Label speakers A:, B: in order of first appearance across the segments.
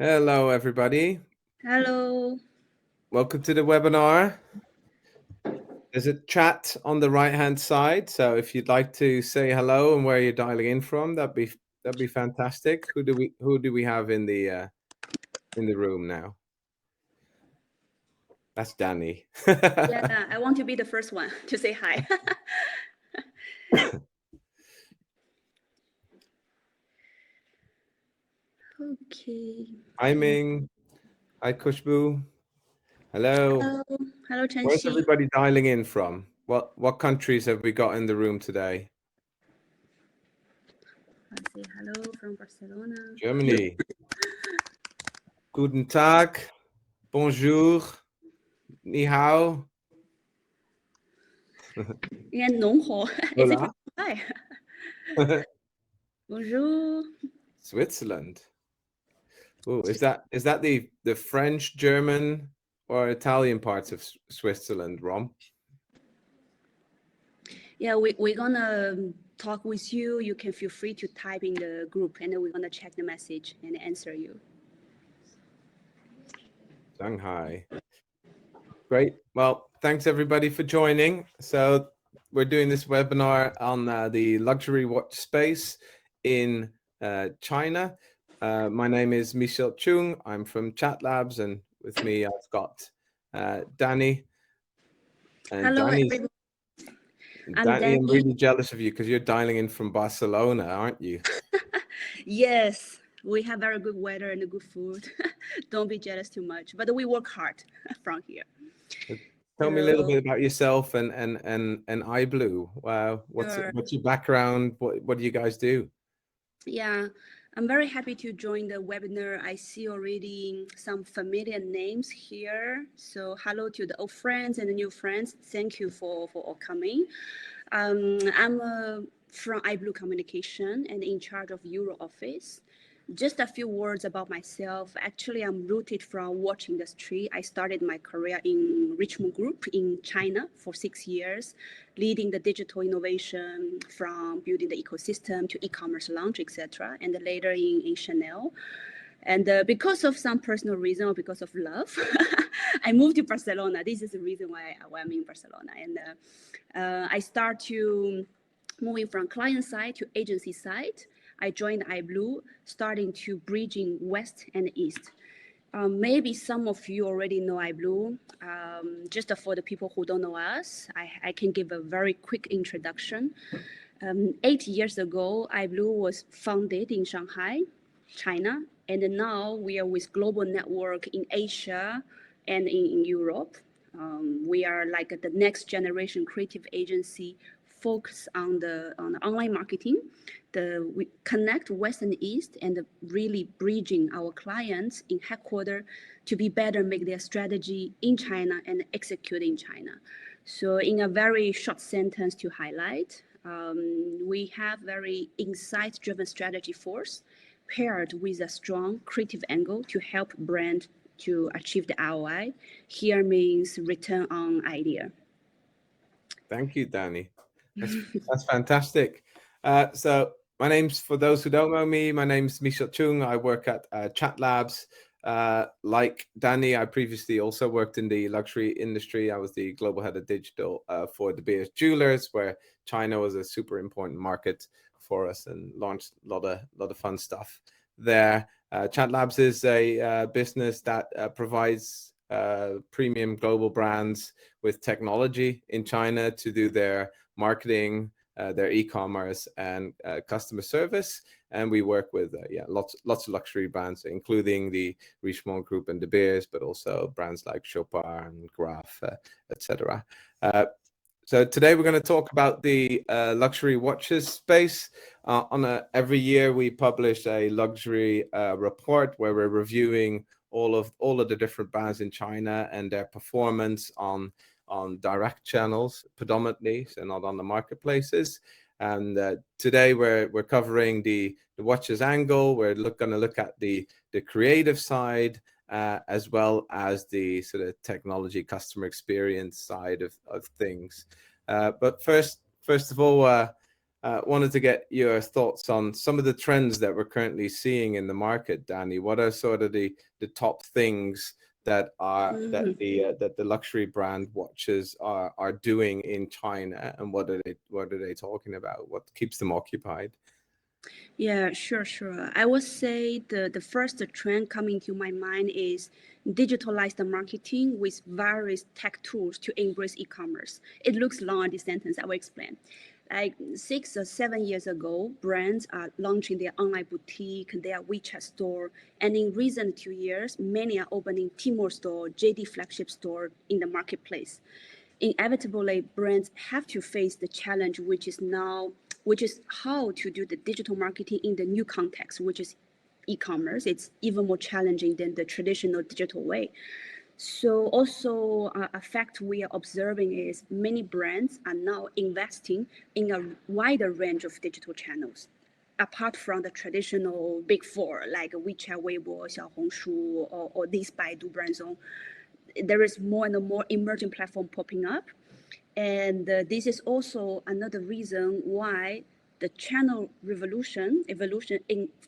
A: Hello, everybody.
B: Hello.
A: Welcome to the webinar. There's a chat on the right-hand side, so if you'd like to say hello and where you're dialing in from, that'd be fantastic. Who do we have in the room now? That's Danny.
B: Yeah, I want to be the first one to say hi. Okay.
A: Hi Ming. Hi Kushbu. Hello.
B: Hello. Hello,
A: Where's
B: Chenxi.
A: everybody dialing in from? What countries have we got in the room today?
B: Let's say hello from Barcelona.
A: Germany. Guten Tag. Bonjour. Ni hao.
B: And Nongho. Is it from
A: Hola.
B: Shanghai? Bonjour.
A: Switzerland. Oh, is that the French, German, or Italian parts of Switzerland, Rom?
B: Yeah, we're gonna talk with you. You can feel free to type in the group and then we're gonna check the message and answer you.
A: Shanghai. Great. Well, thanks everybody for joining. So we're doing this webinar on the luxury watch space in China. My name is Michel Chung. I'm from ChatLabs, and with me I've got Danny. And
B: Hello,
A: Danny's
B: everybody. I'm
A: Danny, I'm
B: Danny.
A: really jealous of you because you're dialing in from Barcelona, aren't you?
B: Yes, we have very good weather and good food. Don't be jealous too much, but we work hard from here.
A: Tell me a little
B: So,
A: bit about yourself and iBLUE. Wow,
B: sure.
A: what's your background? What do you guys do?
B: Yeah, I'm very happy to join the webinar. I see already some familiar names here. So hello to the old friends and the new friends. Thank you for all coming. I'm from iBLUE Communication and in charge of Euro office. Just a few words about myself. Actually, I'm rooted from watch industry. I started my career in Richmond Group in China for 6 years, leading the digital innovation from building the ecosystem to e-commerce launch, etc. And later in Chanel. And because of some personal reason or because of love, I moved to Barcelona. This is the reason why I'm in Barcelona. And I start to moving from client side to agency side. I joined iBLUE, starting to bridging west and east. Maybe some of you already know iBLUE. Just for the people who don't know us, I can give a very quick introduction. 8 years ago, iBLUE was founded in Shanghai, China, and now we are with global network in Asia and in Europe. We are like the next generation creative agency focus on the online marketing. We connect West and East and really bridging our clients in headquarters to be better make their strategy in China and execute in China. So in a very short sentence to highlight, we have very insight-driven strategy force paired with a strong creative angle to help brand to achieve the ROI. Here means return on idea.
A: Thank you, Danny. That's fantastic. So my name's, for those who don't know me, my name's Michel Chung. I work at ChatLabs. Like Danny, I previously also worked in the luxury industry. I was the global head of digital for Tobias Jewelers, where China was a super important market for us and launched a lot of fun stuff there. ChatLabs is a business that provides premium global brands with technology in China to do their marketing, their e-commerce, and customer service. And we work with lots of luxury brands, including the Richemont Group and De Beers, but also brands like Chopard and Graf, etc. So today we're going to talk about the luxury watches space. Every year we publish a luxury report where we're reviewing all of the different brands in China and their performance on direct channels predominantly, so not on the marketplaces. And today we're covering the watches angle. We're going to look at the creative side, as well as the sort of technology customer experience side of things. But first of all, Wanted to get your thoughts on some of the trends that we're currently seeing in the market, Danny. What are sort of the top things that the luxury brand watches are doing in China, and what are they talking about? What keeps them occupied?
B: Yeah, sure. I would say the first trend coming to my mind is digitalized marketing with various tech tools to embrace e-commerce. It looks long, this sentence, I will explain. Like 6 or 7 years ago, brands are launching their online boutique, their WeChat store, and in recent 2 years, many are opening Tmall store, JD flagship store in the marketplace. Inevitably, brands have to face the challenge, which is how to do the digital marketing in the new context, which is e-commerce. It's even more challenging than the traditional digital way. So also a fact we are observing is many brands are now investing in a wider range of digital channels. Apart from the traditional big four like WeChat, Weibo, Xiaohongshu, or these Baidu brand zone, there is more and more emerging platform popping up. And this is also another reason why the channel evolution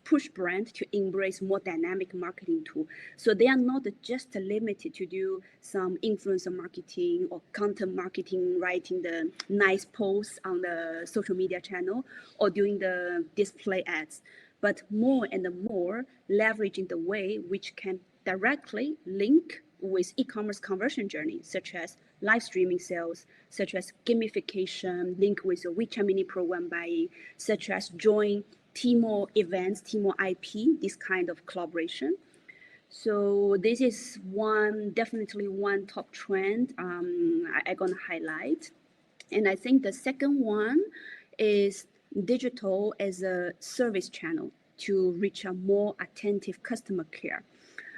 B: push brand to embrace more dynamic marketing tool. So they are not just limited to do some influencer marketing or content marketing, writing the nice posts on the social media channel or doing the display ads, but more and more leveraging the way which can directly link with e-commerce conversion journey, such as live streaming sales, such as gamification, link with a WeChat mini program buying, such as join Tmall events, Tmall IP, this kind of collaboration. So this is definitely one top trend I'm gonna highlight. And I think the second one is digital as a service channel to reach a more attentive customer care.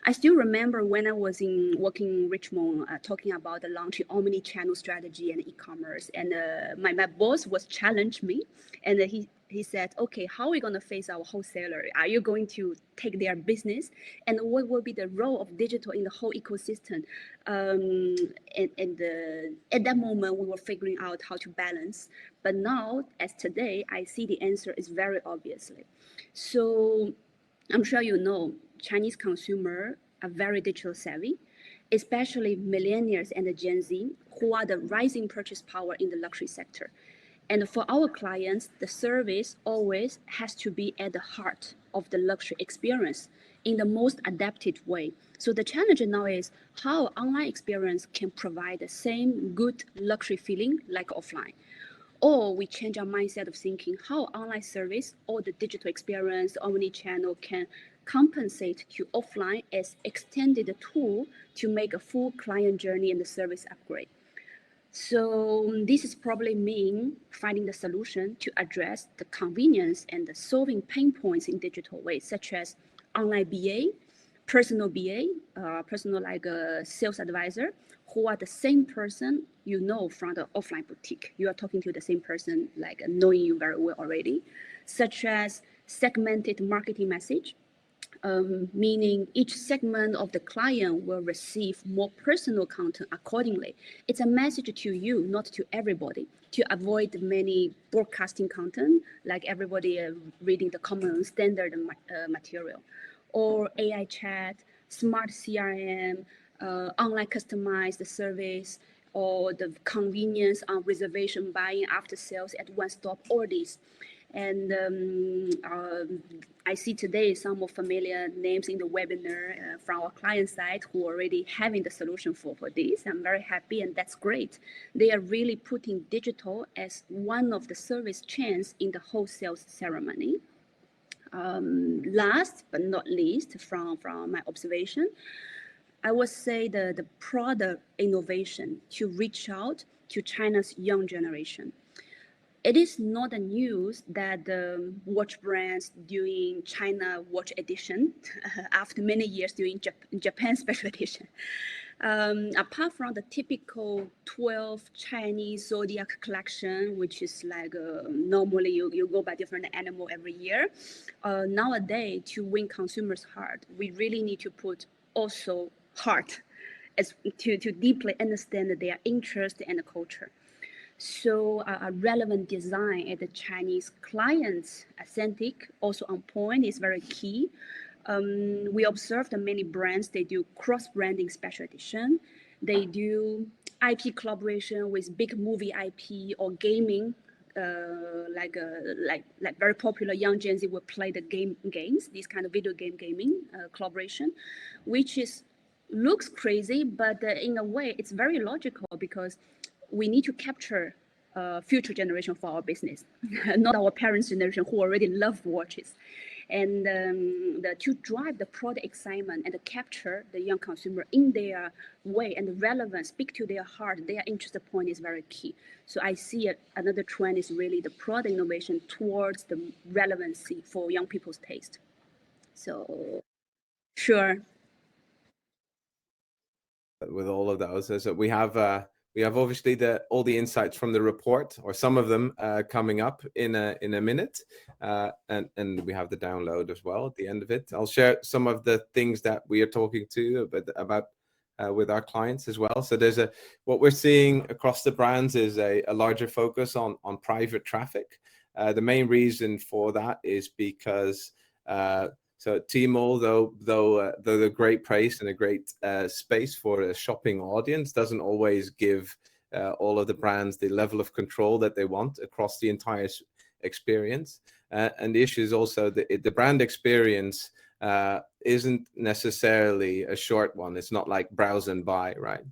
B: I still remember when I was working in Richmond, talking about the launching omni-channel strategy and e-commerce, and my boss was challenged me, and he said, "Okay, how are we going to face our wholesaler? Are you going to take their business, and what will be the role of digital in the whole ecosystem?" At that moment, we were figuring out how to balance. But now, as today, I see the answer is very obviously. So I'm sure you know Chinese consumers are very digital savvy, especially millennials and the Gen Z, who are the rising purchase power in the luxury sector. And for our clients, the service always has to be at the heart of the luxury experience in the most adapted way. So the challenge now is how online experience can provide the same good luxury feeling like offline. Or we change our mindset of thinking how online service or the digital experience, omni-channel can compensate to offline as extended tool to make a full client journey and the service upgrade. So this is probably mean finding the solution to address the convenience and the solving pain points in digital ways, such as online BA, personal BA, personal like a sales advisor, who are the same person you know from the offline boutique. You are talking to the same person, like knowing you very well already, such as segmented marketing message, meaning each segment of the client will receive more personal content accordingly. It's a message to you, not to everybody, to avoid many broadcasting content, like everybody reading the common standard material, or AI chat, smart CRM, online customized service, or the convenience on reservation buying after sales at one stop, all these. And I see today some more familiar names in the webinar from our client side who are already having the solution for this. I'm very happy, and that's great. They are really putting digital as one of the service chains in the wholesale ceremony. Last but not least, from my observation, I would say the product innovation to reach out to China's young generation. It is not a news that the watch brands doing China watch edition after many years doing Japan special edition. Apart from the typical 12 Chinese zodiac collection, which is like normally you go by different animal every year, nowadays to win consumers' heart, we really need to put also heart as to deeply understand their interest and culture. So a relevant design at the Chinese clients, authentic, also on point is very key. We observed that many brands, they do cross-branding special edition. They do IP collaboration with big movie IP or gaming, like very popular young Gen Z will play the games, these kind of video gaming collaboration, which is looks crazy, but in a way it's very logical because we need to capture future generation for our business, not our parents' generation who already love watches. And to drive the product excitement and to capture the young consumer in their way and the relevance, speak to their heart, their interest point is very key. So I see another trend is really the product innovation towards the relevancy for young people's taste. So, sure.
A: With all of those, so we have obviously all the insights from the report, or some of them, coming up in a minute, and we have the download as well at the end of it. I'll share some of the things that we are talking to about with our clients as well. So what we're seeing across the brands is a larger focus on private traffic. The main reason for that is because so Tmall, though a great place and a great space for a shopping audience, doesn't always give all of the brands the level of control that they want across the entire experience. And the issue is also that the brand experience isn't necessarily a short one. It's not like browse and buy, right?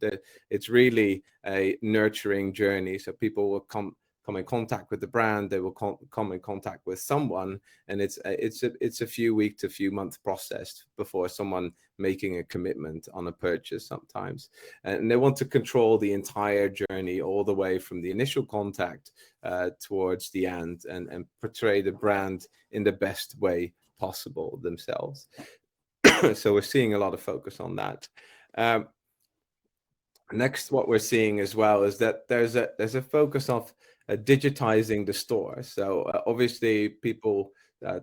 A: It's really a nurturing journey. So people will come in contact with the brand, they will come in contact with someone, and it's a few week to few month process before someone making a commitment on a purchase sometimes. And they want to control the entire journey all the way from the initial contact towards the end, and portray the brand in the best way possible themselves. So we're seeing a lot of focus on that. Next, what we're seeing as well is that there's a focus of digitizing the store. So obviously people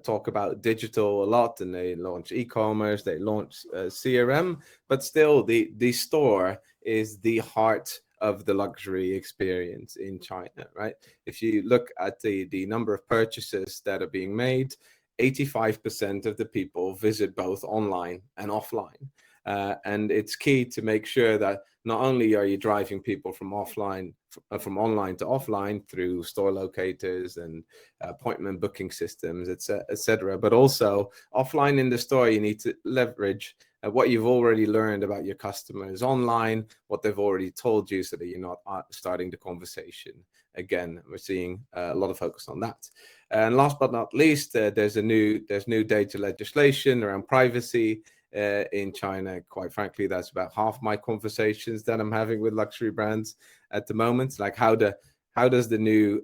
A: talk about digital a lot, and they launch e-commerce, they launch CRM, but still the store is the heart of the luxury experience in China, right? If you look at the number of purchases that are being made, 85% of the people visit both online and offline. And it's key to make sure that not only are you driving people from online to offline through store locators and appointment booking systems, etc., but also offline in the store, you need to leverage what you've already learned about your customers online, what they've already told you, so that you're not starting the conversation again. We're seeing a lot of focus on that. And last but not least, there's new data legislation around privacy in China. Quite frankly, that's about half my conversations that I'm having with luxury brands at the moment. Like how does the new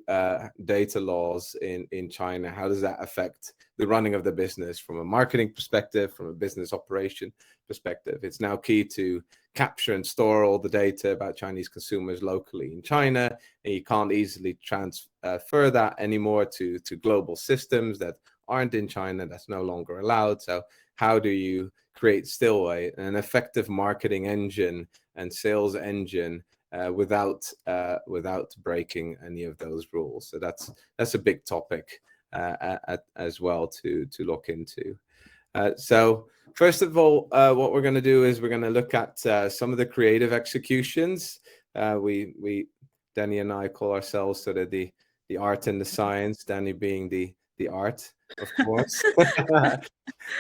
A: data laws in China, how does that affect the running of the business from a marketing perspective, from a business operation perspective? It's now key to capture and store all the data about Chinese consumers locally in China, and you can't easily transfer that anymore to global systems that aren't in China. That's no longer allowed. So how do you create still an effective marketing engine and sales engine without breaking any of those rules? So that's a big topic as well to look into. So first of all, what we're going to do is we're going to look at some of the creative executions. Danny and I call ourselves sort of the art and the science, Danny being the art, of course.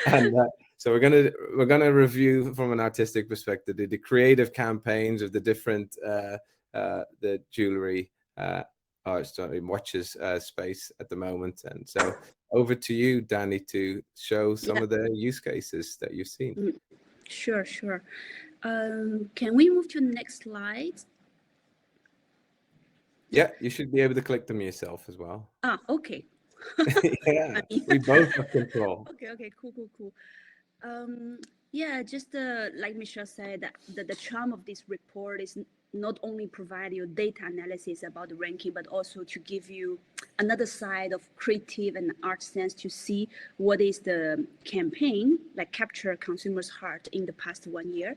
A: And so we're gonna review from an artistic perspective the creative campaigns of the different the jewelry watches space at the moment. And so over to you, Danny, to show some of the use cases that you've seen.
B: Sure. Can we move to the next slide?
A: Yeah, you should be able to click them yourself as well.
B: Okay.
A: Yeah, we both have control.
B: Okay, cool. Yeah, just like Michelle said, the charm of this report is not only provide you data analysis about the ranking, but also to give you another side of creative and art sense to see what is the campaign like capture consumers' heart in the past 1 year.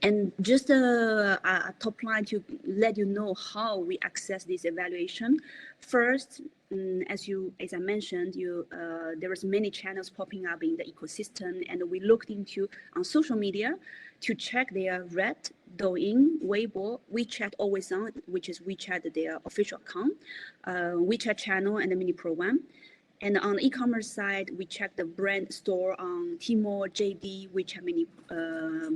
B: And just a top line to let you know how we access this evaluation. First, as I mentioned, there was many channels popping up in the ecosystem, and we looked into on social media to check their Red, Douyin, Weibo, WeChat Always On, which is WeChat, their official account, WeChat channel, and the mini program. And on the e-commerce side, we check the brand store on Tmall, JD, WeChat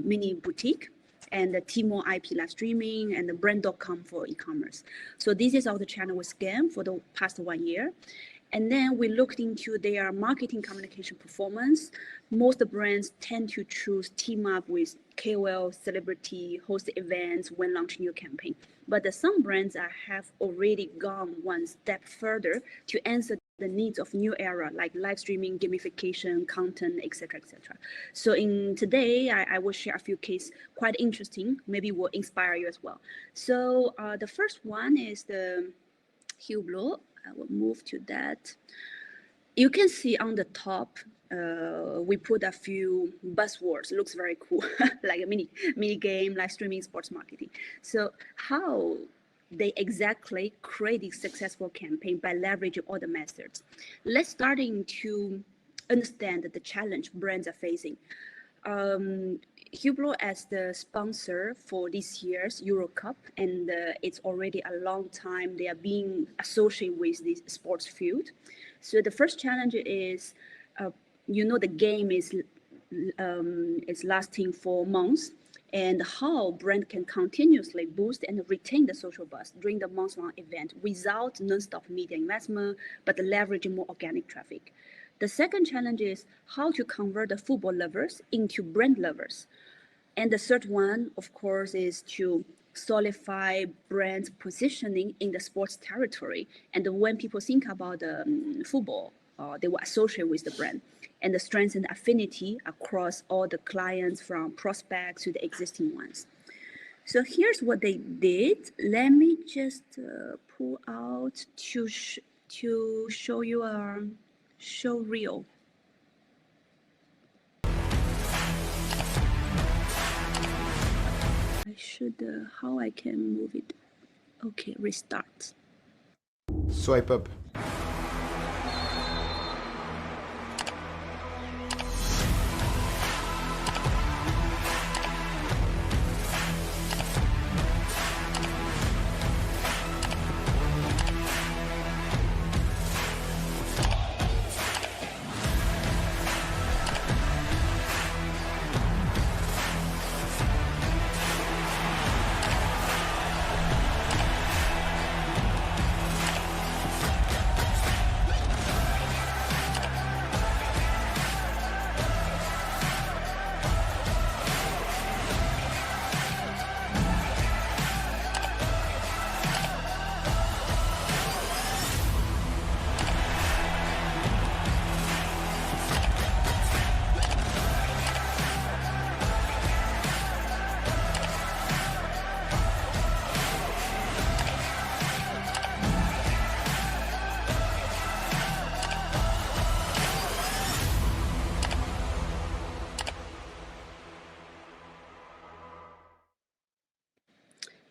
B: mini boutique, and the Tmall IP live streaming, and the brand.com for e-commerce. So this is all the channel we scanned for the past 1 year. And then we looked into their marketing communication performance. Most brands tend to choose team up with KOL, celebrity, host events when launching new campaign. But some brands have already gone one step further to answer the needs of new era, like live streaming, gamification, content, etc., etc. So today, I will share a few cases quite interesting, maybe will inspire you as well. So the first one is the Hublot. I will move to that. You can see on the top, we put a few buzzwords. Looks very cool, like a mini game, live streaming, sports marketing. So how they exactly create a successful campaign by leveraging all the methods. Let's starting to understand the challenge brands are facing. Hublot as the sponsor for this year's Euro Cup, and it's already a long time they are being associated with this sports field. So the first challenge is, the game is lasting for months, and how brand can continuously boost and retain the social buzz during the month-long event without non-stop media investment, but leveraging more organic traffic. The second challenge is how to convert the football lovers into brand lovers. And the third one, of course, is to solidify brand positioning in the sports territory. And when people think about football, they will associate with the brand, and the strengthen affinity across all the clients from prospects to the existing ones. So here's what they did. Let me just pull out to show you a show reel. I should, how I can move it. Okay, restart.
C: Swipe up.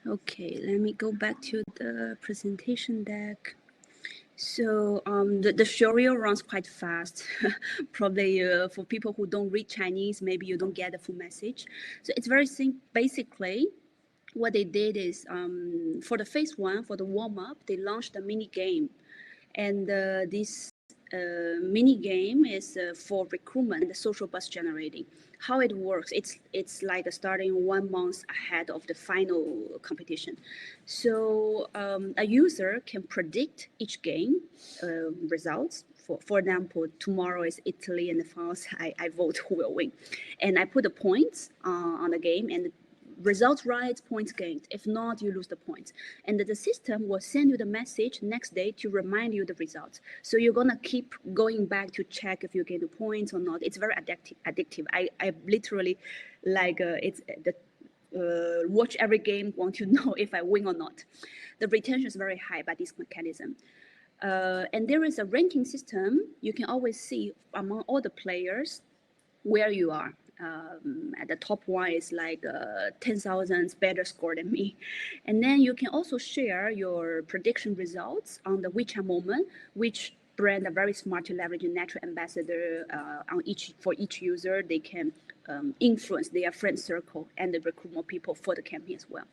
B: Okay, let me go back to the presentation deck. So the show reel runs quite fast. Probably for people who don't read Chinese, maybe you don't get the full message. So it's very simple. Basically, what they did is for the phase one, for the warm up, they launched a mini game, and this mini game is for recruitment and the social buzz generating. How it works, it's like starting 1 month ahead of the final competition. So a user can predict each game results. For example, tomorrow is Italy and France. I vote who will win, and I put the points on the game, and results right, points gained. If not, you lose the points. And the system will send you the message next day to remind you the results. So you're gonna keep going back to check if you get the points or not. It's very addictive. I literally like it's the watch every game, want to know if I win or not. The retention is very high by this mechanism. And there is a ranking system. You can always see among all the players where you are. At the top one is like 10,000 better score than me. And then you can also share your prediction results on the WeChat moment, which brand are very smart to leverage a natural ambassador for each user. They can influence their friend circle and they recruit more people for the campaign as well.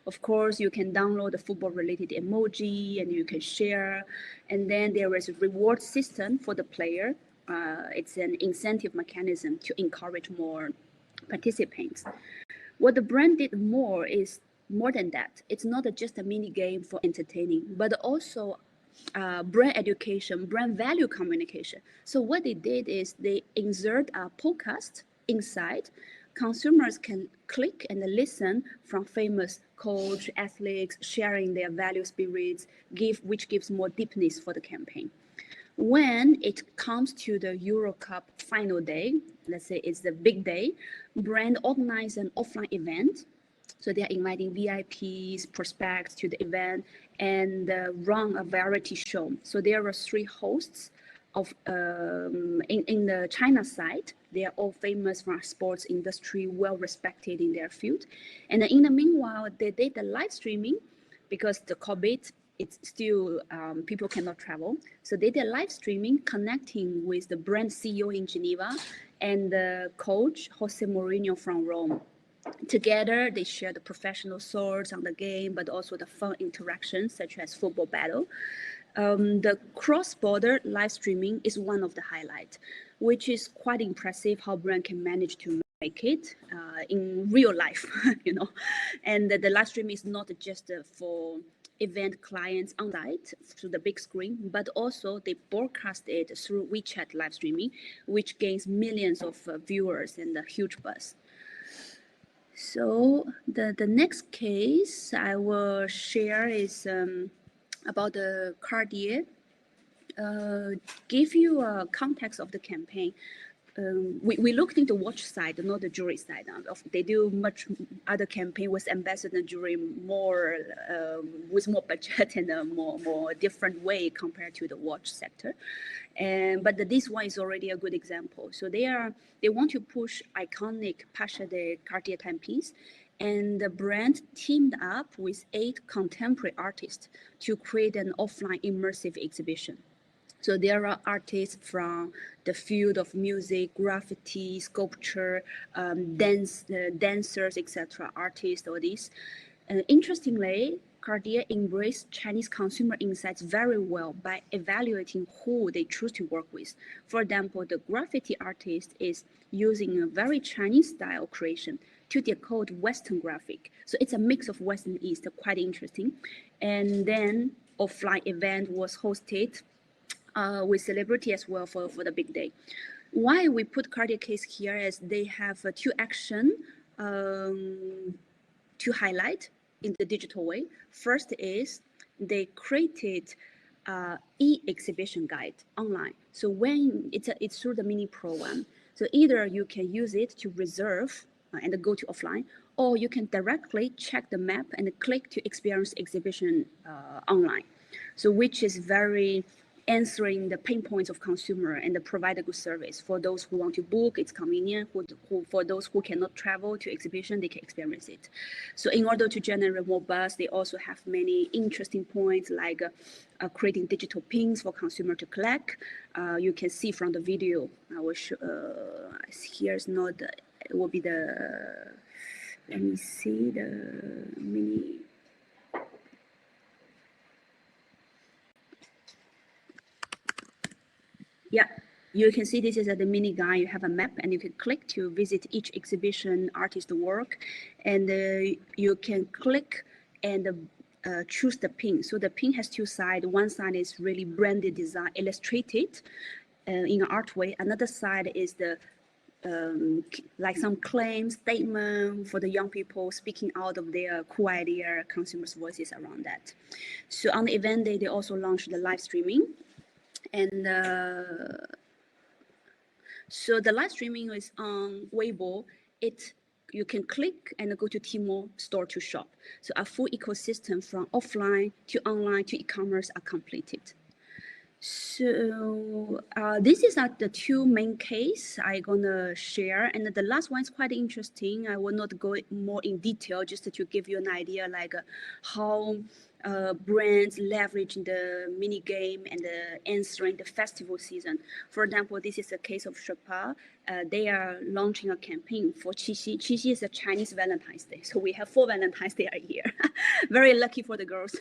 B: Of course, you can download the football-related emoji and you can share. And then there is a reward system for the player. It's an incentive mechanism to encourage more participants. What the brand did more is more than that. It's not just a mini game for entertaining, but also brand education, brand value communication. So what they did is they insert a podcast inside. Consumers can click and listen from famous coach, athletes sharing their value spirits, which gives more deepness for the campaign. When it comes to the Euro Cup final day, let's say it's the big day, brand organize an offline event. So they are inviting VIPs, prospects to the event and run a variety show. So there are 3 hosts of in the China side. They are all famous from sports industry, well respected in their field. And in the meanwhile, they did the live streaming because the COVID, it's still people cannot travel. So they did live streaming connecting with the brand CEO in Geneva and the coach Jose Mourinho from Rome. Together, they share the professional thoughts on the game, but also the fun interactions such as football battle. The cross-border live streaming is one of the highlights, which is quite impressive how brand can manage to make it in real life, you know. And the live stream is not just for event clients on site through the big screen, but also they broadcast it through WeChat live streaming, which gains millions of viewers and a huge buzz. So the next case I will share is about the Cartier. Give you a context of the campaign. We looked into watch side, not the jewelry side. They do much other campaign with ambassador jewelry more with more budget and a more different way compared to the watch sector. But this one is already a good example. So they want to push iconic Pacha de Cartier timepiece, and the brand teamed up with 8 contemporary artists to create an offline immersive exhibition. So there are artists from the field of music, graffiti, sculpture, dancers, etc. Artists, all these. Interestingly, Cartier embraced Chinese consumer insights very well by evaluating who they choose to work with. For example, the graffiti artist is using a very Chinese style creation to decode Western graphic. So it's a mix of West and East, quite interesting. And then offline event was hosted with celebrity as well for the big day. Why we put Cartier case here is they have 2 action to highlight in the digital way. First is they created e-exhibition guide online. So when it's through the mini pro one. So either you can use it to reserve and go to offline, or you can directly check the map and click to experience exhibition online. So which is very answering the pain points of consumer and provide a good service. For those who want to book, it's convenient. For those who cannot travel to exhibition, they can experience it. So in order to generate more buzz, they also have many interesting points like creating digital pins for consumer to collect. You can see from the video, I will show, here's not, it will be the, let me see the mini. Yeah, you can see this is the mini guide. You have a map and you can click to visit each exhibition artist work, and you can click and choose the pin. So the pin has 2 sides. One side is really branded design, illustrated in an art way. Another side is the like some claim statement for the young people speaking out of their cool idea, consumers' voices around that. So on the event day, they also launched the live streaming. And so the live streaming is on Weibo. It you can click and go to Tmall store to shop. So a full ecosystem from offline to online to e-commerce are completed. So this is the two main case I'm gonna share, and the last one is quite interesting. I will not go more in detail, just to give you an idea, like how brands leverage the mini game and answering the festival season. For example, this is a case of Sherpa. They are launching a campaign for Qixi. Qixi is a Chinese Valentine's Day, so we have 4 Valentine's Day a year. Very lucky for the girls,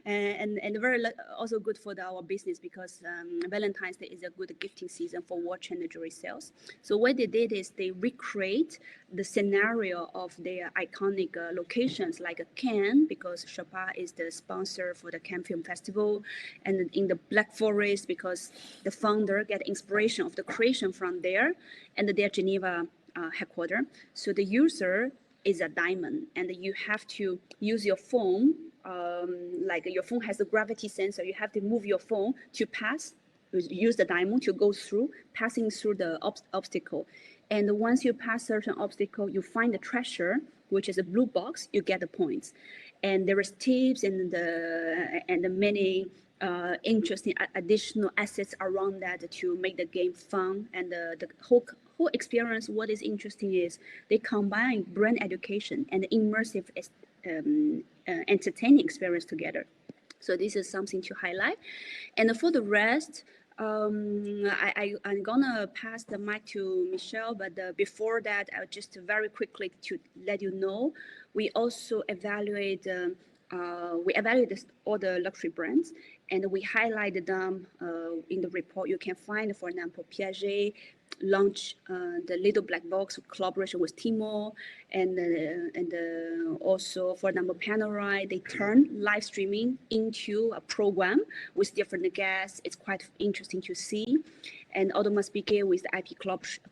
B: and very also good for our business, because Valentine's Day is a good gifting season for watch and jewelry sales. So what they did is they recreate the scenario of their iconic locations, like Cannes, because Sherpa is the sponsor for the Cannes Film Festival, and in the Black Forest, because the founder get inspiration of the creation from there, and their Geneva headquarters. So the user is a diamond, and you have to use your phone, like your phone has a gravity sensor, you have to move your phone to pass, use the diamond to go through, passing through the obstacle. And once you pass certain obstacle, you find the treasure, which is a blue box, you get the points. And there is tips and the many interesting additional assets around that to make the game fun. And the whole experience, what is interesting is they combine brand education and immersive entertaining experience together. So this is something to highlight. And for the rest, I'm gonna pass the mic to Michelle, but before that, I'll just very quickly to let you know, we also evaluate all the luxury brands, and we highlighted them in the report. You can find, for example, Piaget launch the little black box collaboration with Tmall, and also, for example, Panerai, they turn live streaming into a program with different guests. It's quite interesting to see. And Audemars Piguet with the IP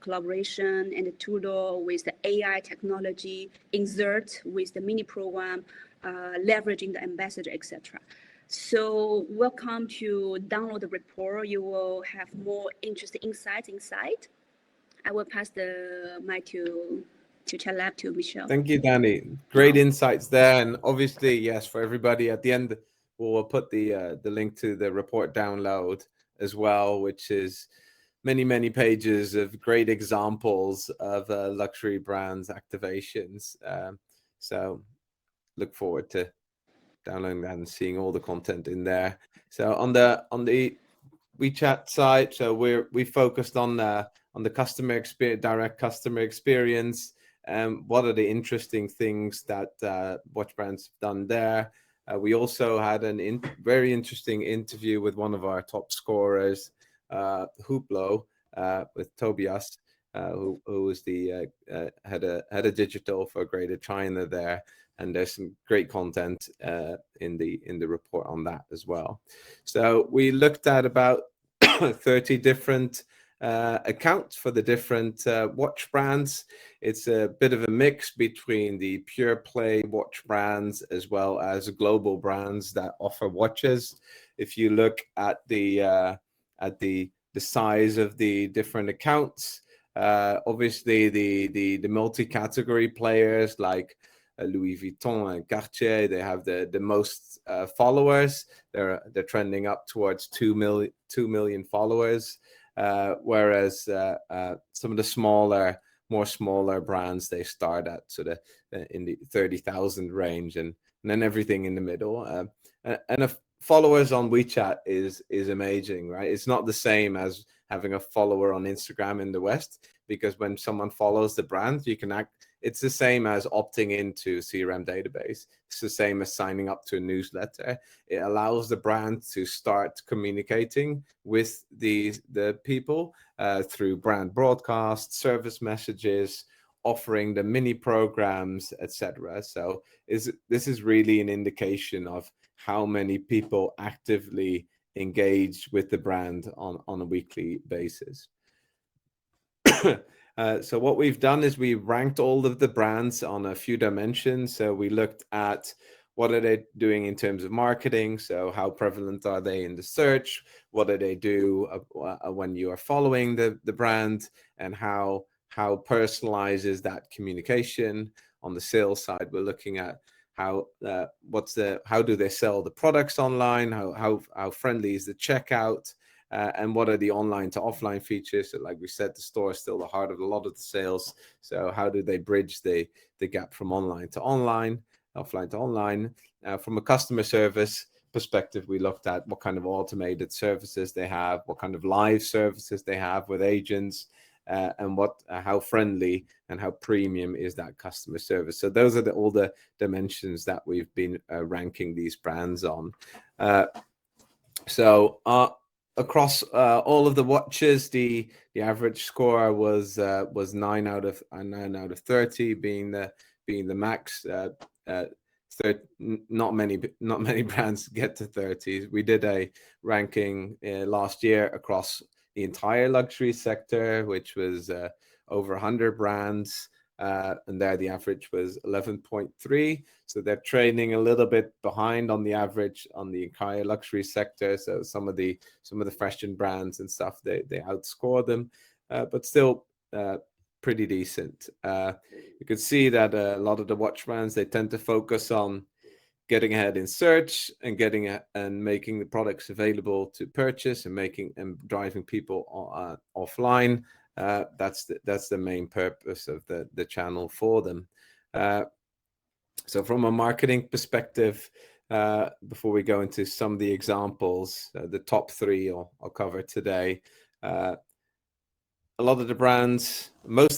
B: collaboration, and the Tudor with the AI technology, Insert with the mini program, leveraging the ambassador, etc. So welcome to download the report. You will have more interesting insights inside. I will pass the mic to ChatLab to Michelle.
A: Thank you, Danny. Great insights there. And obviously, yes, for everybody at the end, we'll put the link to the report download as well, which is many pages of great examples of luxury brands activations. So look forward to downloading that and seeing all the content in there. So on the WeChat side, so we focused on the customer experience, direct customer experience. What are the interesting things that watch brands have done there? We also had a very interesting interview with one of our top scorers, Hublot, with Tobias, who was the head of digital for Greater China there. And there's some great content in the report on that as well. So we looked at about 30 different accounts for the different watch brands. It's a bit of a mix between the pure play watch brands as well as global brands that offer watches. If you look at the size of the different accounts, obviously the multi-category players like Louis Vuitton and Cartier, they have the most followers. They're trending up towards 2 million followers, whereas some of the more smaller brands, they start at sort of in the 30,000 range, and then everything in the middle. And followers on WeChat is amazing, right? It's not the same as having a follower on Instagram in the West, because when someone follows the brand, you can it's the same as opting into CRM database. It's the same as signing up to a newsletter. It allows the brand to start communicating with the people through brand broadcast, service messages, offering the mini programs, etc. So this is really an indication of how many people actively engage with the brand on a weekly basis. So what we've done is we ranked all of the brands on a few dimensions. So we looked at what are they doing in terms of marketing. So how prevalent are they in the search? What do they do when you are following the brand? And how how personalized is that communication. On the sales side, we're looking at how do they sell the products online, how friendly is the checkout, and what are the online to offline features. So like we said, the store is still the heart of a lot of the sales. So how do they bridge the gap from online to online, offline to online? From a customer service perspective, we looked at what kind of automated services they have, what kind of live services they have with agents, and how friendly and how premium is that customer service. So those are all the dimensions that we've been ranking these brands on. Across all of the watches, the average score was 9 out of 30, being the max. Not many brands get to 30. We did a ranking last year across the entire luxury sector, which was over 100 brands, and there the average was 11.3. So they're trailing a little bit behind on the average on the entire luxury sector. So some of the fashion brands and stuff, they outscore them, but still pretty decent. You could see that a lot of the watch brands, they tend to focus on getting ahead in search and making the products available to purchase and driving people offline. That's the main purpose of the channel for them. So from a marketing perspective, before we go into some of the examples, the top 3 I'll cover today. Most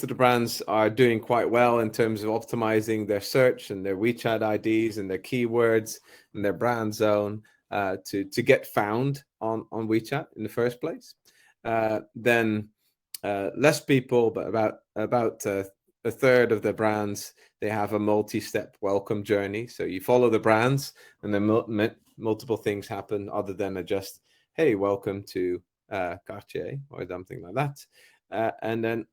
A: of the brands are doing quite well in terms of optimizing their search and their WeChat IDs and their keywords and their brand zone to get found on WeChat in the first place. Then less people, but about a third of the brands, they have a multi-step welcome journey. So you follow the brands, and then multiple things happen other than just, hey, welcome to Cartier or something like that. And then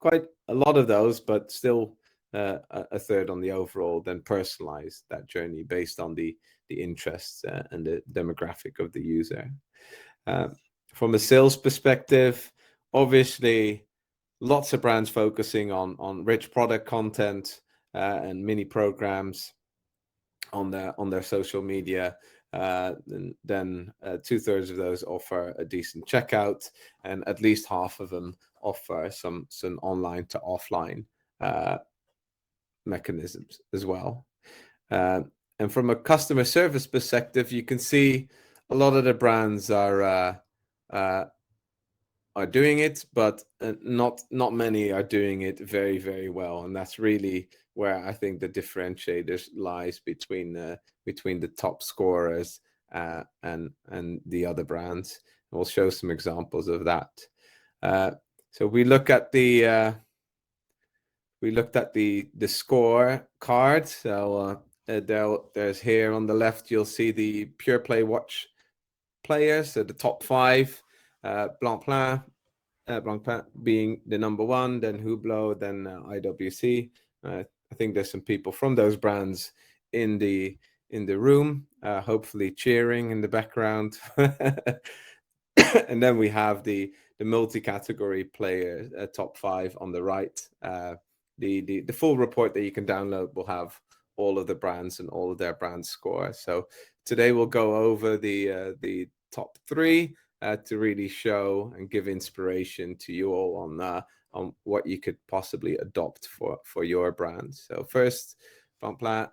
A: quite a lot of those, but still a third on the overall, then personalize that journey based on the interests and the demographic of the user. From a sales perspective, obviously, lots of brands focusing on rich product content and mini programs on their social media. Then 2/3 of those offer a decent checkout, and at least half of them offer some online to offline mechanisms as well. And from a customer service perspective, you can see a lot of the brands are doing it, but not many are doing it very, very well, and that's really where I think the differentiators lies between the top scorers and the other brands. And we'll show some examples of that. So we looked at the score card. So there's here on the left, you'll see the pure play watch players. So the top 5. Blancpain being the number 1, then Hublot, then IWC. I think there's some people from those brands in the room, hopefully cheering in the background. And then we have the multi-category players, top 5 on the right. The full report that you can download will have all of the brands and all of their brand scores. So today we'll go over the top 3. To really show and give inspiration to you all on what you could possibly adopt for your brand. So first, Blancpain.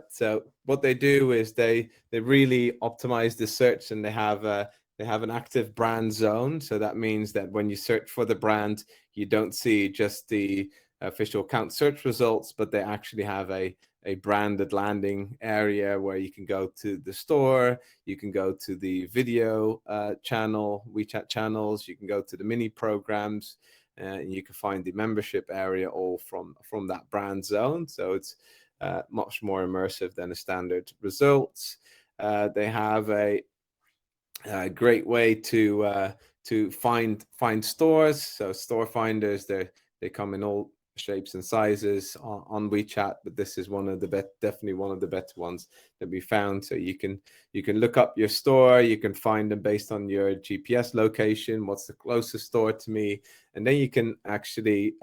A: So what they do is they really optimize the search, and they have an active brand zone. So that means that when you search for the brand, you don't see just the official account search results, but they actually have a branded landing area where you can go to the store, you can go to the video channel, WeChat channels, you can go to the mini programs, and you can find the membership area all from that brand zone. So it's much more immersive than a standard results. They have a great way to find stores. So store finders, they come in all shapes and sizes on WeChat, but this is one of the definitely one of the better ones that we found. So you can look up your store, you can find them based on your GPS location, what's the closest store to me, and then you can actually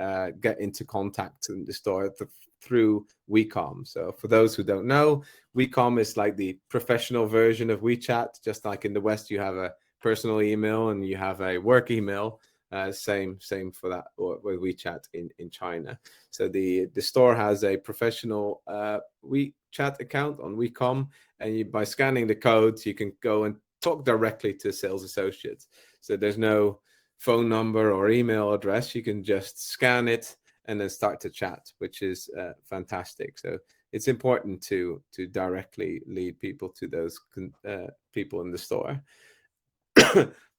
A: get into contact in the store through WeCom. So for those who don't know, WeCom is like the professional version of WeChat. Just like in the West, you have a personal email and you have a work email. Same for that with WeChat in China. So the store has a professional WeChat account on WeCom, and by scanning the codes, you can go and talk directly to sales associates. So there's no phone number or email address. You can just scan it and then start to chat, which is fantastic. So it's important to directly lead people to those people in the store.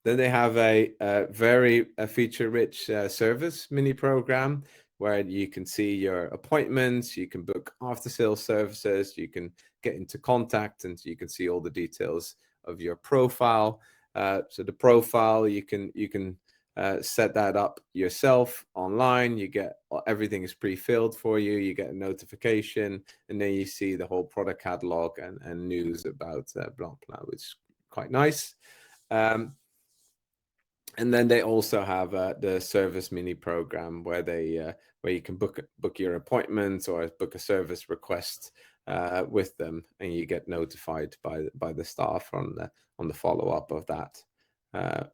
A: Then they have a very feature-rich service mini program where you can see your appointments, you can book after-sales services, you can get into contact, and you can see all the details of your profile. So the profile, you can set that up yourself online. You get everything is pre-filled for you. You get a notification, and then you see the whole product catalog and news about blah blah, which is quite nice. And then they also have the service mini program where you can book your appointments or book a service request with them, and you get notified by the staff on the follow up of that,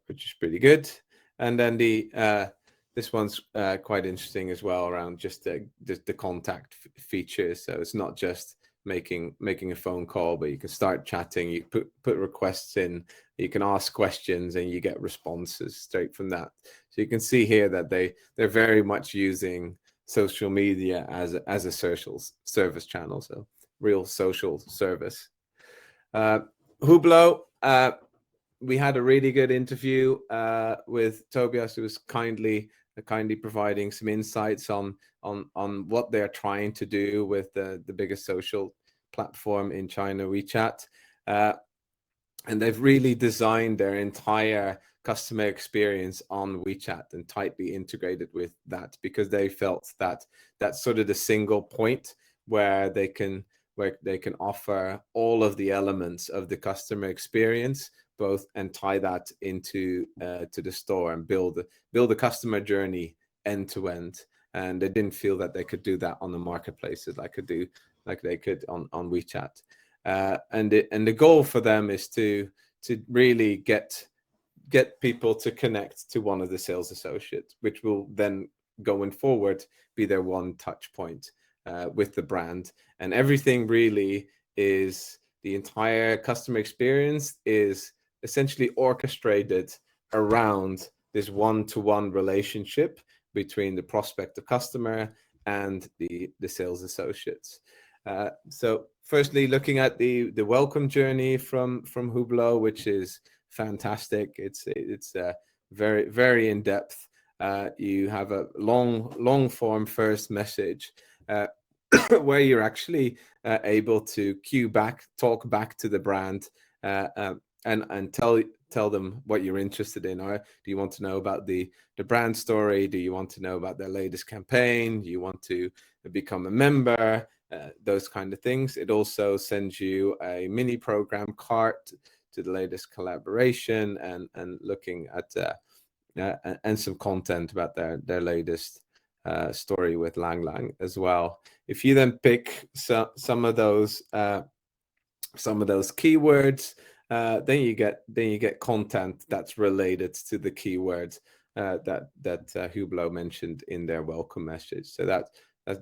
A: which is pretty good. And then this one's quite interesting as well around just the contact features. So it's not just making a phone call, but you can start chatting. You put requests in. You can ask questions and you get responses straight from that. So you can see here that they're very much using social media as a social service channel. So real social service. Hublot, we had a really good interview with Tobias, who was kindly providing some insights on what they're trying to do with the biggest social platform in China, WeChat. And they've really designed their entire customer experience on WeChat and tightly integrated with that, because they felt that that's sort of the single point where they can offer all of the elements of the customer experience, both, and tie that into to the store and build a customer journey end to end. And they didn't feel that they could do that on the marketplaces like they could on WeChat. And the goal for them is to really get people to connect to one of the sales associates, which will then going forward be their one touch point with the brand. And everything really is, the entire customer experience is essentially orchestrated around this one-to-one relationship between the prospect, the customer, and the sales associates. So firstly, looking at the welcome journey from Hublot, which is fantastic. It's very, very in depth. You have a long form first message where you're actually able to talk back to the brand and tell them what you're interested in. Or do you want to know about the brand story? Do you want to know about their latest campaign? Do you want to become a member? Those kind of things. It also sends you a mini program cart to the latest collaboration and looking at and some content about their latest story with Lang Lang as well. If you then pick some of those keywords, then you get content that's related to the keywords that Hublot mentioned in their welcome message. So that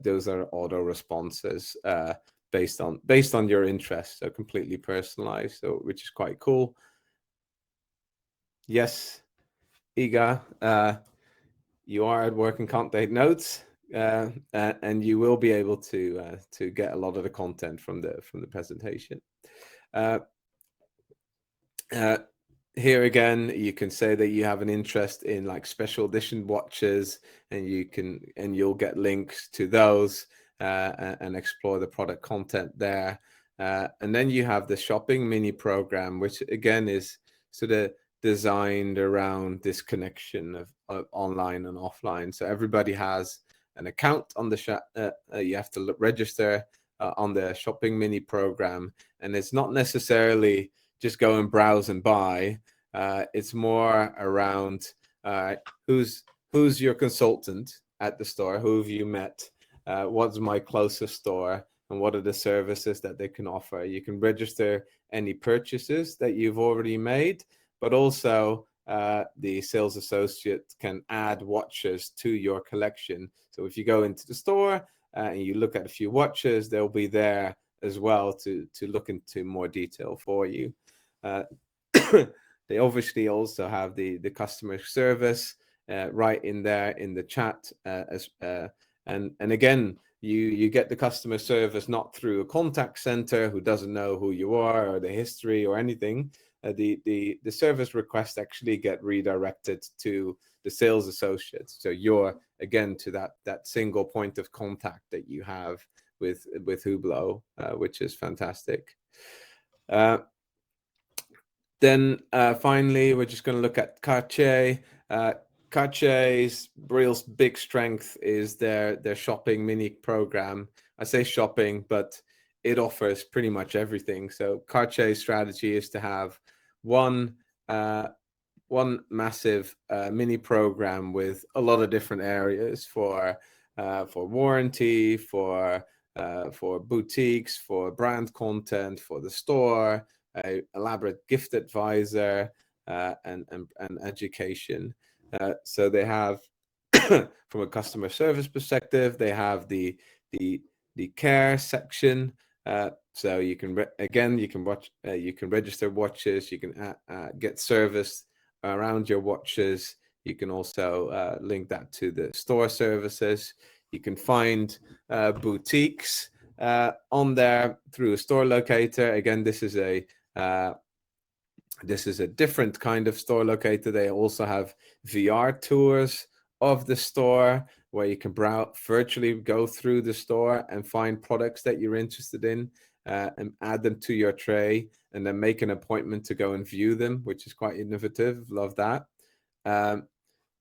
A: those are auto responses based on your interests, so completely personalized, so which is quite cool. Yes, Iga, you are at work and can't take notes, and you will be able to get a lot of the content from the presentation. Here again, you can say that you have an interest in like special edition watches, and you'll get links to those and explore the product content there. And then you have the shopping mini program, which again is sort of designed around this connection of online and offline. So everybody has an account on the you have to register on the shopping mini program, and it's not necessarily just go and browse and buy. It's more around who's your consultant at the store, who have you met, what's my closest store, and what are the services that they can offer. You can register any purchases that you've already made, but also the sales associate can add watches to your collection. So if you go into the store and you look at a few watches, they'll be there as well to look into more detail for you. They obviously also have the customer service right in there in the chat, and again, you get the customer service not through a contact center who doesn't know who you are or the history or anything. The service requests actually get redirected to the sales associates. So you're again to that single point of contact that you have with Hublot, which is fantastic. Then finally, we're just going to look at Cartier. Cartier's real big strength is their shopping mini program. I say shopping, but it offers pretty much everything. So Cartier's strategy is to have one massive mini program with a lot of different areas for warranty, for boutiques, for brand content, for the store, elaborate gift advisor, and education. So they have, from a customer service perspective, they have the care section. So you can you can register watches, you can get service around your watches. You can also link that to the store services. You can find boutiques on there through a store locator. Again, this is a different kind of store locator. They also have VR tours of the store where you can virtually go through the store and find products that you're interested in and add them to your tray, and then make an appointment to go and view them, which is quite innovative. Love that.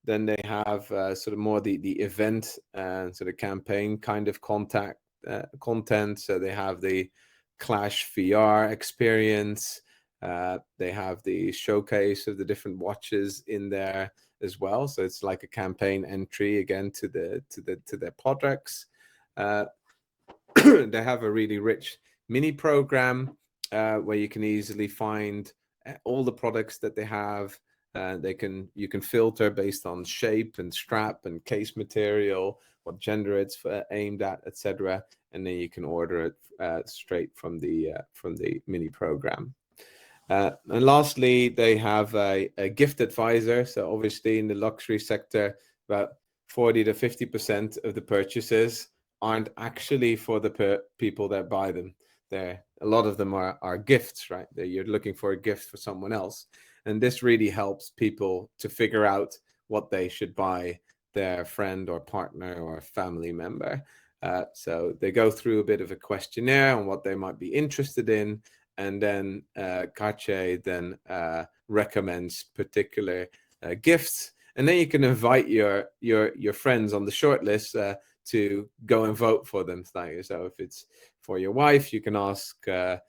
A: Then they have sort of more the event and sort of campaign kind of content. So they have the Clash VR experience. They have the showcase of the different watches in there as well. So it's like a campaign entry again to their products. They have a really rich mini program where you can easily find all the products that they have. You can filter based on shape and strap and case material, what gender it's aimed at, etc. And then you can order it straight from the mini program. And lastly, they have a gift advisor. So obviously in the luxury sector, about 40 to 50% of the purchases aren't actually for the people that buy them. A lot of them are gifts, right? You're looking for a gift for someone else. And this really helps people to figure out what they should buy their friend or partner or family member. So they go through a bit of a questionnaire on what they might be interested in. And then Cartier then recommends particular gifts. And then you can invite your friends on the short list to go and vote for them. So if it's for your wife, you can ask her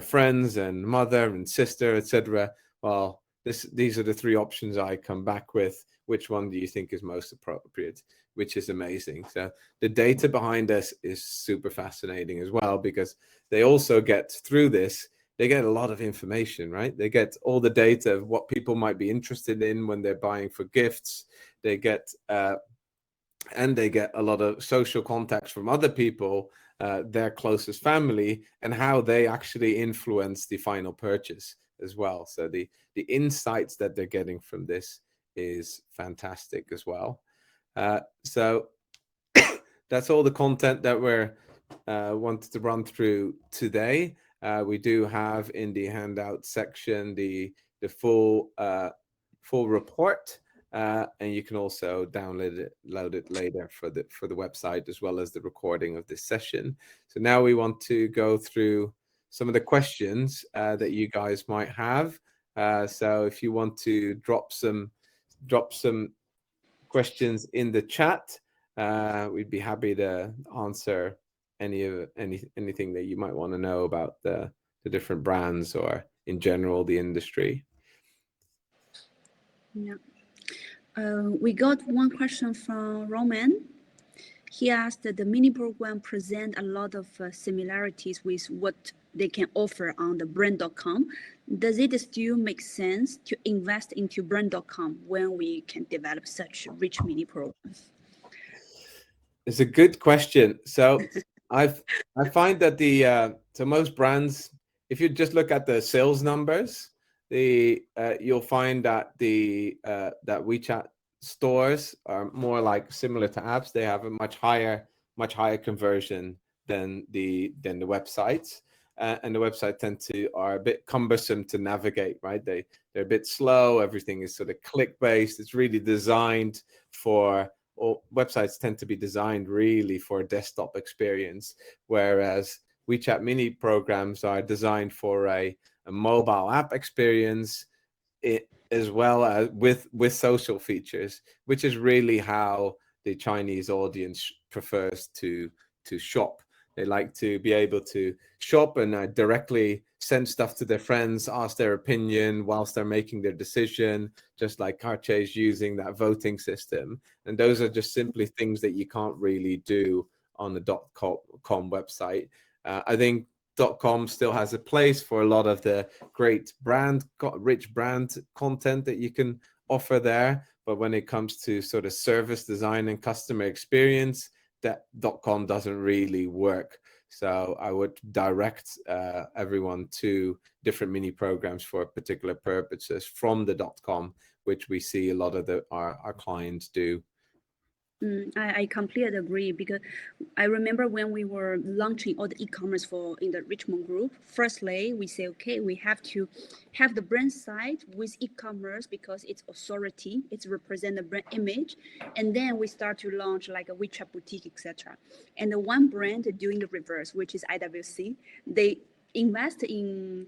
A: friends and mother and sister, etc. Well, these are the three options I come back with. Which one do you think is most appropriate? Which is amazing. So the data behind this is super fascinating as well, because they also get through this, they get a lot of information, right? They get all the data of what people might be interested in when they're buying for gifts. They get and they get a lot of social contacts from other people, their closest family, and how they actually influence the final purchase as well. So the insights that they're getting from this is fantastic as well. So that's all the content that we're wanted to run through today. We do have in the handout section the full report, and you can also download it later for the website, as well as the recording of this session. So now we want to go through some of the questions that you guys might have. So if you want to drop some questions in the chat, We'd be happy to answer anything that you might want to know about the different brands or in general the industry.
B: Yeah. We got one question from Roman. He asked that the mini program present a lot of similarities with what they can offer on the brand.com. Does it still make sense to invest into brand.com when we can develop such rich mini programs?
A: It's a good question. So I find that so most brands, if you just look at the sales numbers, you'll find that that WeChat stores are more like similar to apps. They have a much higher conversion than the websites. And the website are a bit cumbersome to navigate, right? They're a bit slow. Everything is sort of click based. It's really designed for, or websites tend to be designed really for a desktop experience, whereas WeChat mini programs are designed for a mobile app experience, as well as with social features, which is really how the Chinese audience prefers to shop. They like to be able to shop and directly send stuff to their friends, ask their opinion whilst they're making their decision, just like Cartier's using that voting system. And those are just simply things that you can't really do on the .com website. I think .com still has a place for a lot of the great rich brand content that you can offer there. But when it comes to sort of service design and customer experience, that .com doesn't really work. So I would direct everyone to different mini programs for particular purposes from the .com, which we see a lot of our clients do.
B: I completely agree, because I remember when we were launching all the e-commerce in the Richmond group, firstly, we say, okay, we have to have the brand side with e-commerce because it's authority, it's represent the brand image. And then we start to launch like a WeChat boutique, etc. And the one brand doing the reverse, which is IWC, they invest in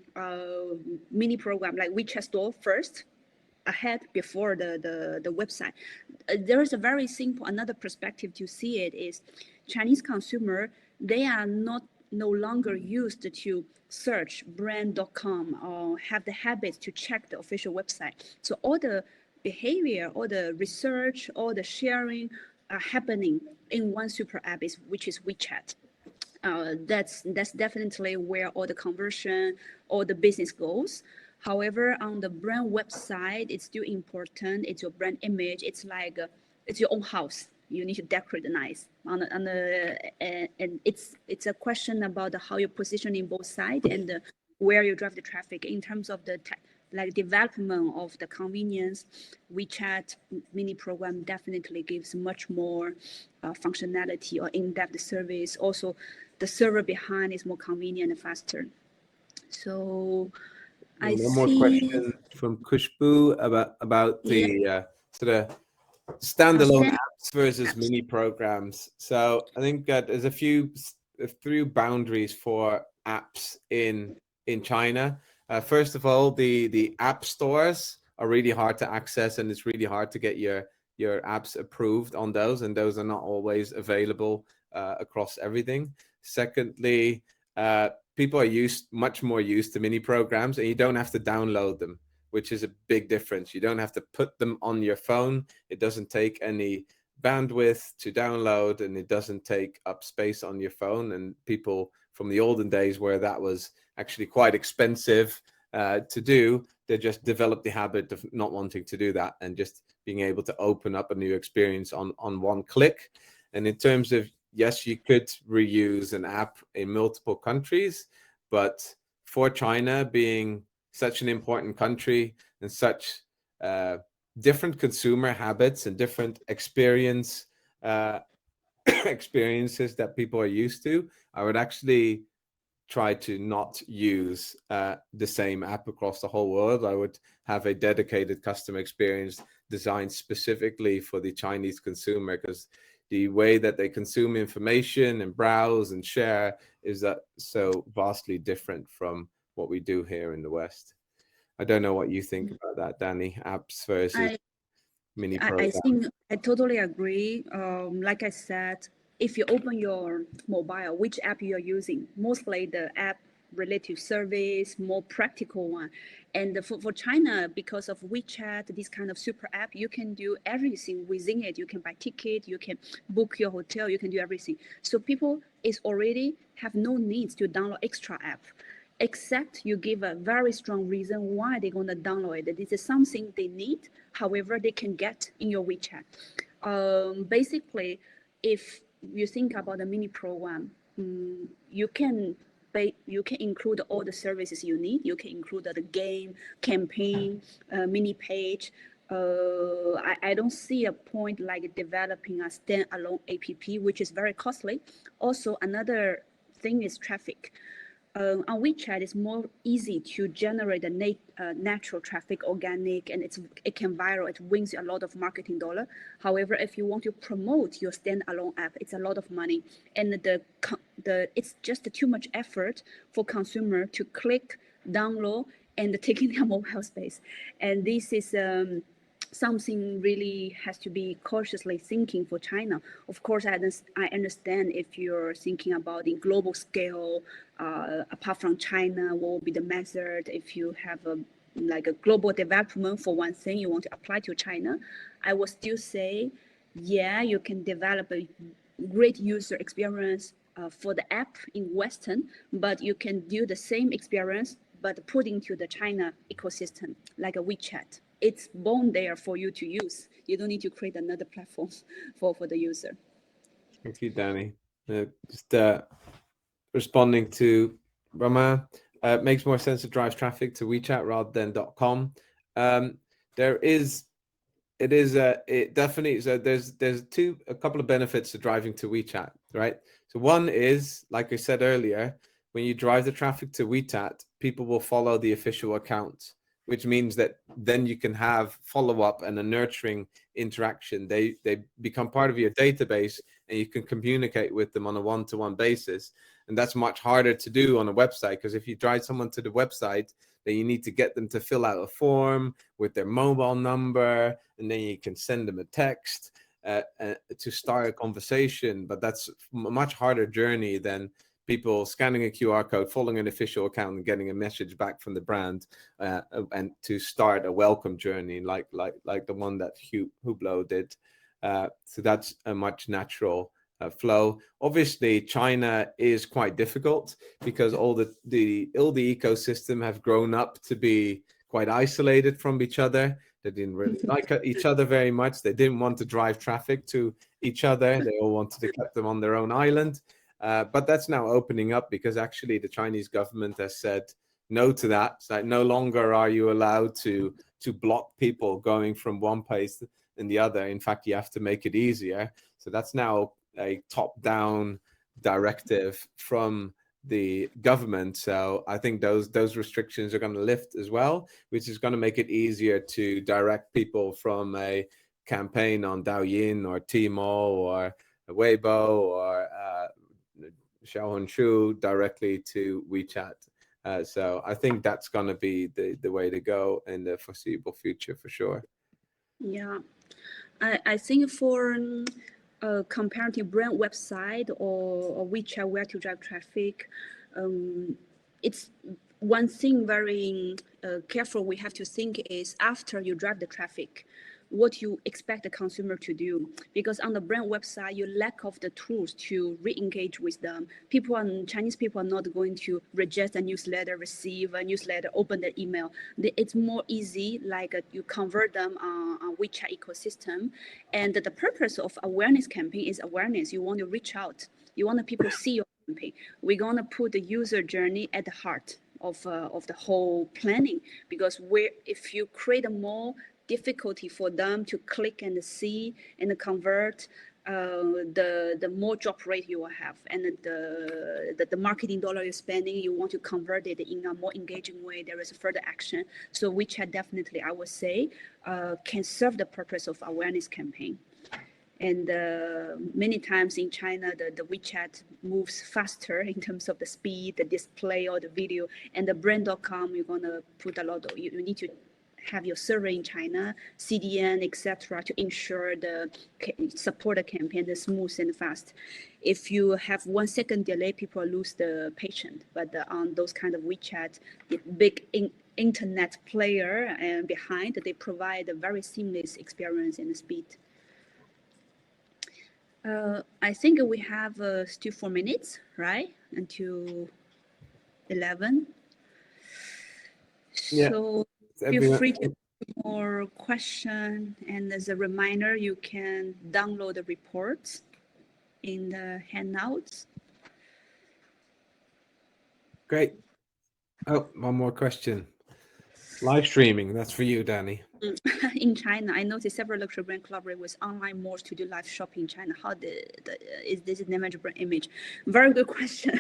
B: mini program like WeChat store first, ahead before the website. There is a very simple another perspective to see it is Chinese consumer, they are no longer used to search brand.com or have the habit to check the official website. So all the behavior, all the research, all the sharing are happening in one super app, which is WeChat. That's definitely where all the conversion, all the business goes. However, on the brand website, it's still important. It's your brand image. It's like it's your own house. You need to decorate nice. And it's a question about how you position in both sides and where you drive the traffic in terms of the development of the convenience. WeChat mini program definitely gives much more functionality or in-depth service. Also, the server behind is more convenient and faster. So I see.
A: One more question from Kushbu about the sort of standalone apps versus mini programs. So I think that there's a few boundaries for apps in China. First of all, the app stores are really hard to access, and it's really hard to get your apps approved on those, and those are not always available across everything. Secondly, people are much more used to mini programs, and you don't have to download them, which is a big difference. You don't have to put them on your phone. It doesn't take any bandwidth to download, and it doesn't take up space on your phone. And people from the olden days where that was actually quite expensive to do, they just developed the habit of not wanting to do that and just being able to open up a new experience on one click. And in terms of, yes, you could reuse an app in multiple countries, but for China being such an important country and such different consumer habits and different experiences that people are used to, I would actually try to not use the same app across the whole world. I would have a dedicated customer experience designed specifically for the Chinese consumer, because the way that they consume information and browse and share is so vastly different from what we do here in the West. I don't know what you think about that, Danny. Apps versus mini
B: I
A: program?
B: think I totally agree. Like I said, if you open your mobile, which app you are using, mostly the app related to service, more practical one. And for China, because of WeChat, this kind of super app, you can do everything within it. You can buy ticket, you can book your hotel, you can do everything. So people is already have no needs to download extra app, except you give a very strong reason why they're going to download it. This is something they need, however, they can get in your WeChat. Basically, if you think about the mini program, you can include all the services you need. You can include the game, campaign, mini page. I don't see a point like developing a standalone app, which is very costly. Also, another thing is traffic. On WeChat, it's more easy to generate the natural traffic, organic, and it can viral. It wins a lot of marketing dollar. However, if you want to promote your standalone app, it's a lot of money, and it's just too much effort for consumer to click, download, and taking their mobile space. And this is something really has to be cautiously thinking for China. Of course, I understand if you're thinking about the global scale, apart from China, what will be the method if you have a global development for one thing you want to apply to China. I will still say, yeah, you can develop a great user experience for the app in Western, but you can do the same experience, but put into the China ecosystem, like a WeChat. It's born there for you to use. You don't need to create another platform for the user.
A: Thank you, Danny. Just responding to Rama, it makes more sense to drive traffic to WeChat rather than .com. It definitely, so there's a couple of benefits to driving to WeChat, right? So one is, like I said earlier, when you drive the traffic to WeChat, people will follow the official account, which means that then you can have follow-up and a nurturing interaction. They become part of your database, and you can communicate with them on a one-to-one basis. And that's much harder to do on a website, because if you drive someone to the website, then you need to get them to fill out a form with their mobile number, and then you can send them a text to start a conversation. But that's a much harder journey than people scanning a QR code, following an official account, and getting a message back from the brand, and to start a welcome journey like the one that Hublot did. So that's a much natural flow. Obviously, China is quite difficult because all the ecosystem have grown up to be quite isolated from each other. They didn't really like each other very much. They didn't want to drive traffic to each other. They all wanted to keep them on their own island. But that's now opening up, because actually the Chinese government has said no to that. It's like no longer are you allowed to block people going from one place and the other. In fact, you have to make it easier. So that's now a top-down directive from the government. So I think those restrictions are going to lift as well, which is going to make it easier to direct people from a campaign on Douyin or Tmall or Weibo or Xiaohongshu directly to WeChat. So I think that's going to be the way to go in the foreseeable future for sure.
B: Yeah, I think for comparative brand website or WeChat where to drive traffic, it's one thing very careful we have to think is after you drive the traffic, what you expect the consumer to do. Because on the brand website, you lack of the tools to re-engage with them. Chinese people are not going to reject a newsletter, receive a newsletter, open the email. It's more easy, like you convert them on WeChat ecosystem. And the purpose of awareness campaign is awareness. You want to reach out. You want the people to see your campaign. We're going to put the user journey at the heart of the whole planning, because if you create a more difficulty for them to click and see and convert, the more drop rate you will have, and the marketing dollar you're spending, you want to convert it in a more engaging way. There is a further action. So WeChat definitely, I would say, can serve the purpose of awareness campaign. And many times in China, the WeChat moves faster in terms of the speed, the display, or the video. And the brand.com, you're going to put a lot of, you need to have your server in China, CDN, etc., to ensure support the campaign is smooth and fast. If you have 1 second delay, people lose the patient. But on those kind of WeChat, the big internet player and behind, they provide a very seamless experience and speed. I think we have still 4 minutes, right? Until 11.
A: Yeah.
B: So feel free to ask more questions. And as a reminder, you can download the reports in the handouts.
A: Great. Oh, one more question. Live streaming, that's for you, Danny.
B: In China, I noticed several luxury brands collaborate with online malls to do live shopping in China. How is this an image brand image? Very good question.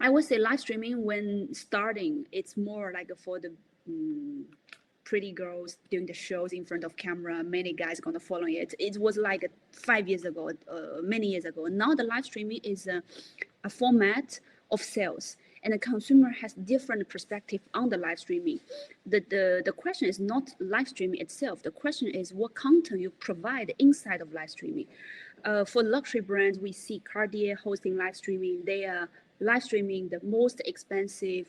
B: I would say live streaming when starting, it's more like for the pretty girls doing the shows in front of camera. Many guys gonna follow it. It was like 5 years ago, many years ago. Now the live streaming is a format of sales, and the consumer has different perspective on the live streaming. The question is not live streaming itself. The question is what content you provide inside of live streaming. For luxury brands, we see Cartier hosting live streaming. They are live streaming the most expensive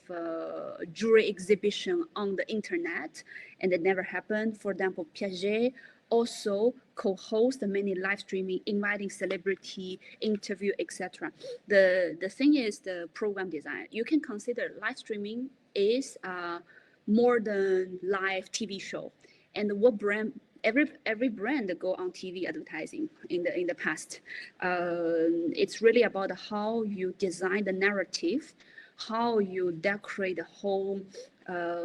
B: jewelry exhibition on the internet, and it never happened. For example, Piaget also co-host many live streaming, inviting celebrity, interview, etc. The thing is the program design. You can consider live streaming is more than live TV show. And what brand, every brand go on TV advertising in the past. It's really about how you design the narrative, how you decorate the whole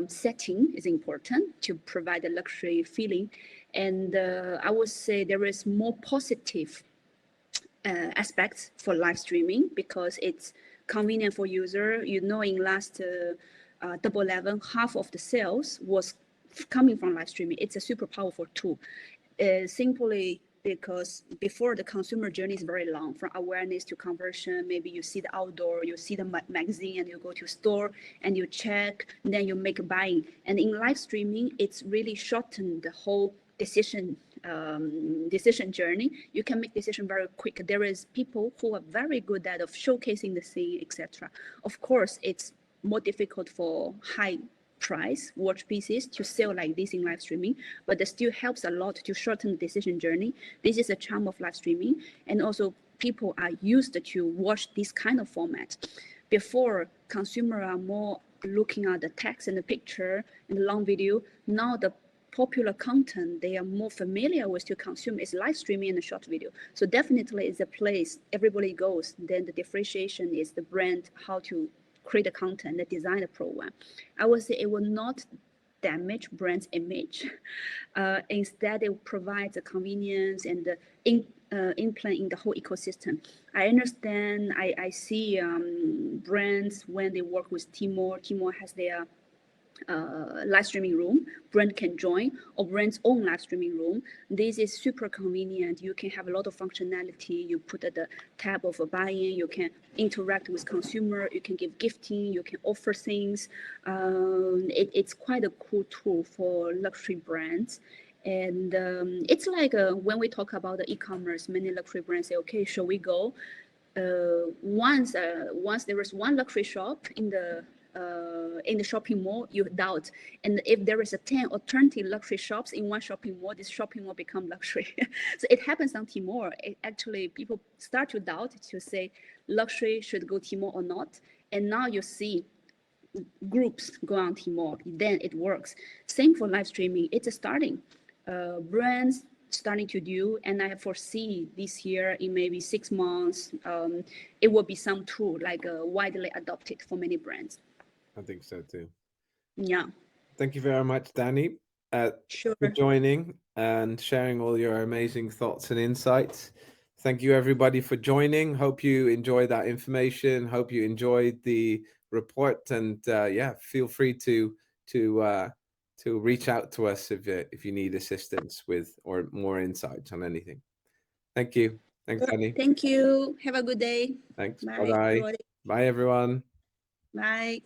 B: setting is important to provide a luxury feeling. And I would say there is more positive aspects for live streaming because it's convenient for user. You know, in last Double 11, half of the sales was coming from live streaming. It's a super powerful tool. Simply because before the consumer journey is very long, from awareness to conversion. Maybe you see the outdoor, you see the magazine, and you go to store and you check, and then you make a buying. And in live streaming, it's really shortened the whole decision journey. You can make decision very quick. There is people who are very good at of showcasing the scene, etc. Of course, it's more difficult for high price watch pieces to sell like this in live streaming, but it still helps a lot to shorten the decision journey. This is a charm of live streaming, and also people are used to watch this kind of format. Before, consumer are more looking at the text and the picture and the long video. Now the popular content they are more familiar with to consume is live streaming and the short video. So definitely it's a place everybody goes. Then the differentiation is the brand, how to create the content, the design the program. I would say it will not damage brand's image. Instead, it will provide the convenience and the implant in the whole ecosystem. I understand, I see brands when they work with Tmall has their live streaming room, brand can join, or brand's own live streaming room. This is super convenient. You can have a lot of functionality. You put at the tab of a buy-in, you can interact with consumer, you can give gifting, you can offer things. It's quite a cool tool for luxury brands. And it's like when we talk about the e-commerce, many luxury brands say, okay, shall we go? Once there is one luxury shop in the shopping mall, you doubt. And if there is a 10 or 20 luxury shops in one shopping mall, this shopping mall become luxury. So it happens on Tmall. Actually, people start to doubt to say luxury should go Tmall or not. And now you see groups go on Tmall, then it works. Same for live streaming. It's a starting. Brands starting to do, and I foresee this year in maybe 6 months, it will be some tool like widely adopted for many brands.
A: I think so too.
B: Yeah.
A: Thank you very much, Danny,
B: Sure.
A: for joining and sharing all your amazing thoughts and insights. Thank you, everybody, for joining. Hope you enjoyed that information. Hope you enjoyed the report. And yeah, feel free to reach out to us if you need assistance with or more insights on anything. Thank you. Thanks, Danny.
B: Thank you. Have a good day.
A: Thanks.
B: Bye.
A: Bye-bye. Bye, everyone.
B: Bye.